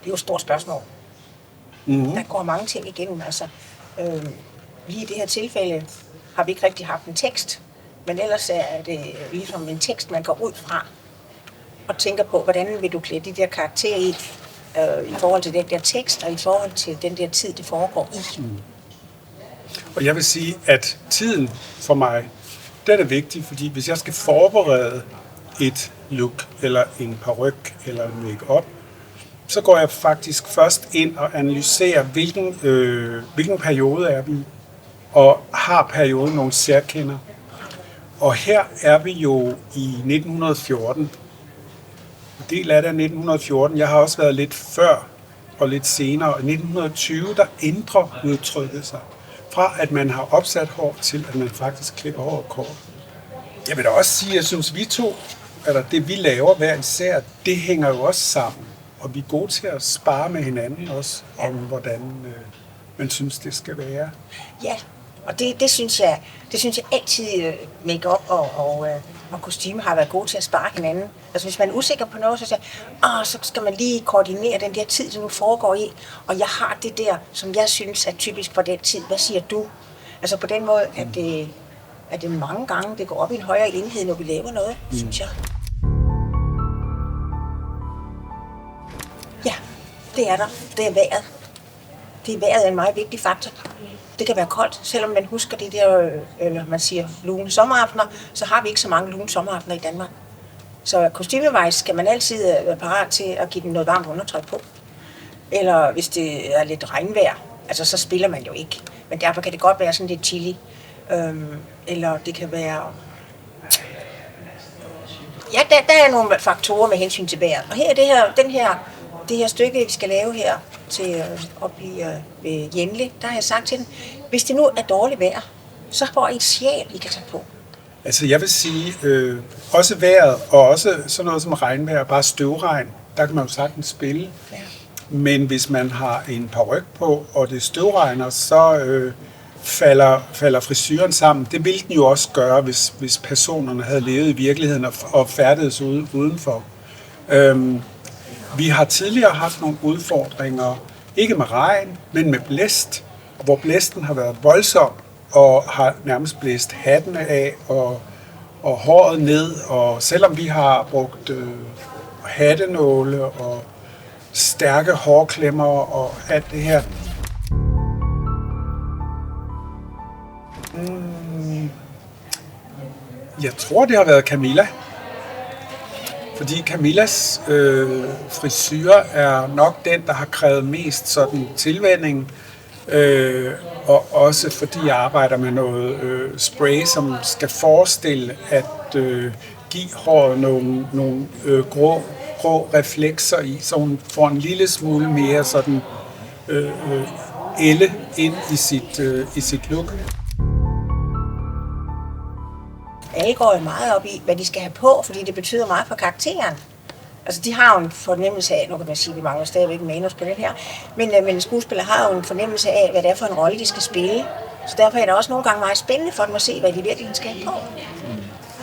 Det er jo et stort spørgsmål. Mm-hmm. Der går mange ting igennem. Altså, lige i det her tilfælde har vi ikke rigtig haft en tekst, men ellers er det ligesom en tekst, man går ud fra og tænker på, hvordan vil du klæde de der karakterer i forhold til den der tekst, og i forhold til den der tid, det foregår i. Og jeg vil sige, at tiden for mig, den er vigtig, fordi hvis jeg skal forberede et look, eller en paryk, eller en make-up, så går jeg faktisk først ind og analyserer, hvilken periode er vi i, og har perioden nogle særkender. Og her er vi jo i 1914. En del af det er 1914. Jeg har også været lidt før og lidt senere. I 1920, der ændrer udtrykket sig fra, at man har opsat hår, til at man faktisk klipper håret kort. Jeg vil da også sige, at jeg synes, vi to, eller det vi laver hver især, det hænger jo også sammen. Og vi er gode til at spare med hinanden også, om hvordan man synes, det skal være. Ja, og det synes jeg altid make-up og kostyme har været gode til at spare hinanden. Altså hvis man er usikker på noget, så siger så skal man lige koordinere den der tid, som nu foregår i. Og jeg har det der, som jeg synes er typisk for den tid. Hvad siger du? Altså på den måde, at det mange gange det går op i en højere enhed, når vi laver noget, synes jeg. Ja, det er der. Det er vejret. Vejret er en meget vigtig faktor. Det kan være koldt, selvom man husker det der, eller man siger lune sommeraftener, så har vi ikke så mange lune sommeraftener i Danmark. Så kostymevejs skal man altid være parat til at give den noget varmt undertøj på. Eller hvis det er lidt regnvejr, altså så spiller man jo ikke. Men derfor kan det godt være sådan lidt chili. Eller det kan være... Ja, der er nogle faktorer med hensyn til vejret. Og her er det her stykke, vi skal lave her til op i ved Jenle, der har jeg sagt til den, hvis det nu er dårligt vejr, så får I et sjæl, I kan tage på. Altså jeg vil sige, også vejret, og også sådan noget som regnvejr, bare støvregn, der kan man jo sagtens spille. Ja. Men hvis man har en paryk på, og det støvregner, så falder frisyren sammen. Det ville den jo også gøre, hvis personerne havde levet i virkeligheden og færdedes udenfor. Vi har tidligere haft nogle udfordringer, ikke med regn, men med blæst, hvor blæsten har været voldsom og har nærmest blæst hattene af og håret ned. Og selvom vi har brugt hattenåle og stærke hårklemmer og alt det her, jeg tror, det har været Camilla. Fordi Camillas frisyre er nok den, der har krævet mest sådan tilvænning. Og også fordi jeg arbejder med noget spray, som skal forestille at give håret nogle grå reflekser i, så hun får en lille smule mere sådan elle ind i sit look. Alle går jo meget op i, hvad de skal have på, fordi det betyder meget for karakteren. Altså, de har jo en fornemmelse af, nu kan man sige, at vi mangler stadigvæk manus på den her, men skuespillere har jo en fornemmelse af, hvad det er for en rolle, de skal spille. Så derfor er det også nogle gange meget spændende for dem at se, hvad de virkelig skal have på.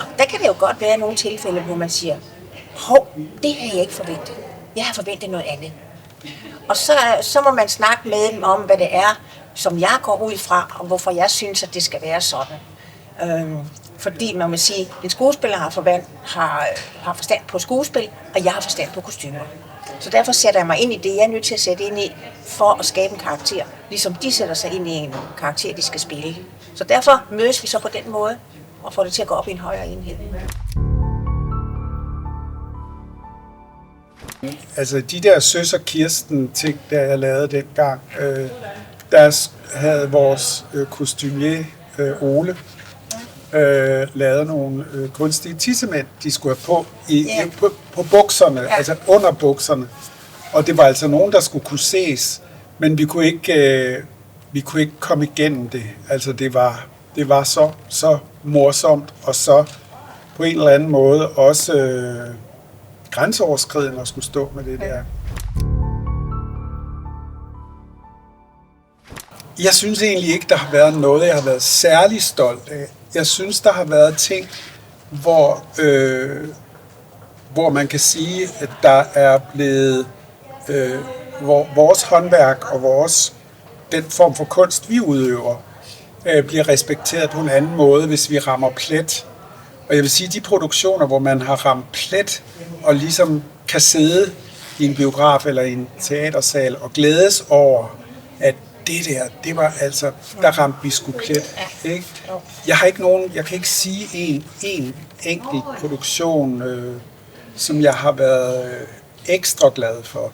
Og der kan det jo godt være nogle tilfælde, hvor man siger, det har jeg ikke forventet. Jeg har forventet noget andet. Og så må man snakke med dem om, hvad det er, som jeg går ud fra, og hvorfor jeg synes, at det skal være sådan. Fordi man må sige, at en skuespiller har forstand på skuespil, og jeg har forstand på kostymer. Så derfor sætter jeg mig ind i det, jeg er nødt til at sætte ind i, for at skabe en karakter. Ligesom de sætter sig ind i en karakter, de skal spille. Så derfor mødes vi så på den måde, og får det til at gå op i en højere enhed. Altså de der Søs og Kirsten ting, der jeg lavede dengang, der havde vores kostumier Ole lavede nogle kunstige tissemænd, de skulle have på bukserne, altså under bukserne. Og det var altså nogen, der skulle kunne ses, men vi kunne ikke komme igennem det. Altså det var så morsomt, og så på en eller anden måde også grænseoverskridende at skulle stå med det der. Jeg synes egentlig ikke, der har været noget, jeg har været særlig stolt af. Jeg synes, der har været ting, hvor man kan sige, at der er blevet hvor vores håndværk og den form for kunst, vi udøver, bliver respekteret på en anden måde, hvis vi rammer plet. Og jeg vil sige, de produktioner, hvor man har ramt plet, og ligesom kan sidde i en biograf eller i en teatersal og glædes over, at det var altså, der ramte vi sgu plet. Ikke? Jeg kan ikke sige en enkelt produktion, som jeg har været ekstra glad for.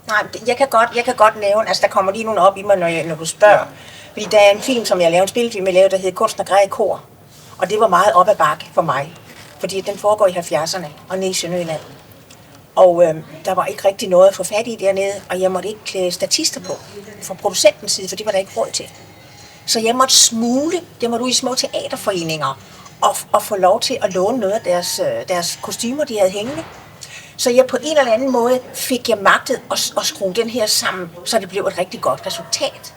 Nej, jeg kan godt nævne, altså der kommer lige nogle op i mig, når du spørger. Ja. Fordi der er en film, som jeg lavede, en spillefilm, jeg lavede, der hedder Kunsten og Græ i kor. Og det var meget op ad bakke for mig. Fordi den foregår i 70'erne og nede i Sønderjylland. Og der var ikke rigtig noget at få fat i dernede, og jeg måtte ikke klæde statister på fra producentens side, for det var der ikke råd til. Så jeg måtte ud i små teaterforeninger og få lov til at låne noget af deres kostymer, de havde hængende. Så jeg på en eller anden måde fik jeg magtet at skrue den her sammen, så det blev et rigtig godt resultat.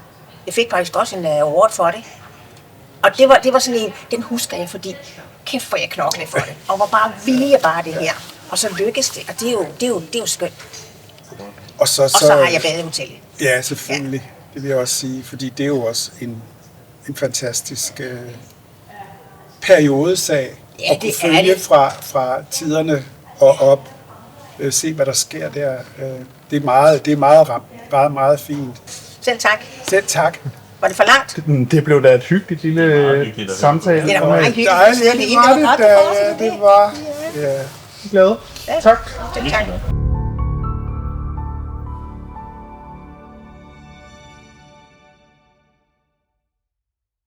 Jeg fik faktisk også en award for det. Og det var sådan en, den husker jeg, fordi kæft for jeg knoklede for det. Og ville jeg bare det her. Og så lykkedes det, og det er jo skønt. Og så har jeg badehotellet. Ja, selvfølgelig. Ja. Det vil jeg også sige, fordi det er jo også en fantastisk periodesag. Ja, at kunne følge fra tiderne og op. Se, hvad der sker der. Det er meget fint. Selv tak. Selv tak. Var det for langt? Det blev da et hyggeligt lille samtale. Det var meget hyggeligt. Det var det. Det var... Ja. Glad. Ja. Tak. Tak.